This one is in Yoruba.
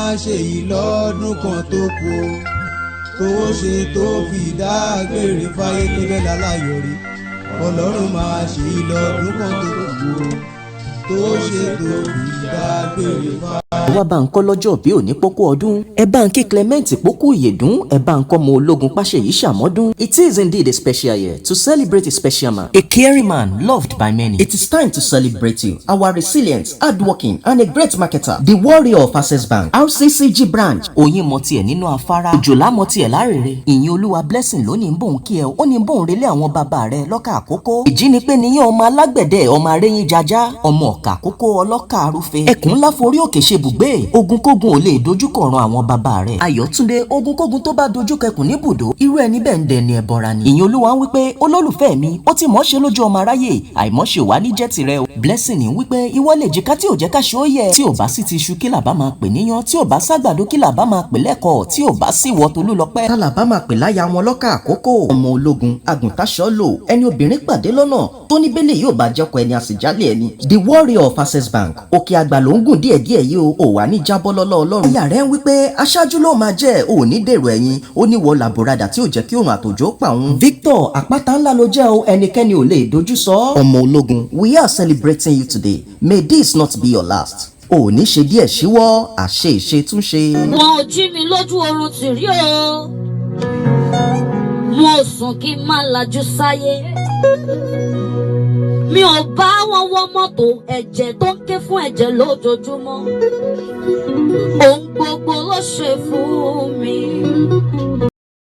máa ṣe yìí lọ́dún kan tó kù tó ṣe tó fi dágbére fáyé tó bẹ́ẹ̀ láláyọ̀ rí ọlọ́run máa ṣe yìí lọ́dún kan tó kù tó ṣe tó fi dágbére fáyé. wá bá ń kọ́ lọ́jọ́ bí òní pókó ọdún ẹ bá ń kí Clement pókó ìyèdún ẹ bá ń kọ́ ọmọ ológun páṣẹ yìí ṣàmọ́dún. It is indeed a special year to celebrate a special man, a caring man loved by many. It is time to celebrate you, our resilient, hardworking and a great marketer, the warrior of Access Bank, RCCG branch. Oyin mọ tiẹ̀ nínú afárá, òjòlá mọ tiẹ̀ lárèrè. Ìyìn olúwa blessing lónìí ń bòun kí ẹ ó ní bòun relé àwọn bàbá rẹ lọ́kà àkókò. Ìjínigbé níyàn ọmọ alágbẹ̀dẹ ọmọ aréyìn jaja ọmọ ọ̀kà àkókò ọlọ́kà arúfẹ́. Ẹkùn ńlá forí òkè ṣe bùgbé ogunkógun ò lè dojúkọ ran àwọn bàbá rẹ̀. Ayọ̀túndé ogunkógun tó bá dojúkẹkùn níbùdó irú ẹni bẹ́ẹ̀ ń dẹni ẹbọra ni. Ìyìn olúwa ń wípé olólùfẹ́ mi ó ti mọ̀ ṣe lójú ọmọ aráyè àìmọ́ṣe wà ní jẹ́ tirẹ̀ o. Blessing ń wípé ìwọ lè jìká tí ò jẹ́ ká ṣe ó yẹ. Tí ò bá sí ti iṣu kí làbá máa pè níyàn, tí ò bá ságbàdo kí làbá máa pè lẹ́kọ̀ọ́, tí ò bá sí ìwọ Tolúlọpẹ́. Tálàbá máa pè láya wọn lọ́kà àkókò. Ọmọ ológun àgùntàṣọ́ lò ẹni obìnrin pàdé lọ́nà tó ní bẹ́lẹ̀ yóò bá jẹ́kọ̀ ẹni àsìjálẹ̀ ẹni. The warrior of Access Bank òkè àgbà ló ń gùn díẹ̀díẹ̀ yìí o ò wà ní jábọ́ lọ́lọ́ ọlọ́run. Ìyá rẹ̀ ń wípé aṣáájú ló máa jẹ́ òní dèrò ẹ̀yìn ó ní wọ làbòradà tí ò jẹ́ kí òun àtòjò pa òun. Victor àpáta ńlá ló jẹ́ o ẹnikẹ́ni ò lè dojú sọ. Ọmọ ológun we are celebrating you today, may this not be your last. Òní ṣe díẹ̀ ṣíwọ́ àṣe ìṣe tún ṣe. Wọn ò jí mi lójú oorun tì rí o, mo sùn kí n má lajú sáyé. Mi ò bá wọn wọ mọ́tò ẹ̀jẹ̀ tó ń ké fún ẹ̀jẹ̀ lójoojúmọ́. Ohun gbogbo ló ṣe fún mi.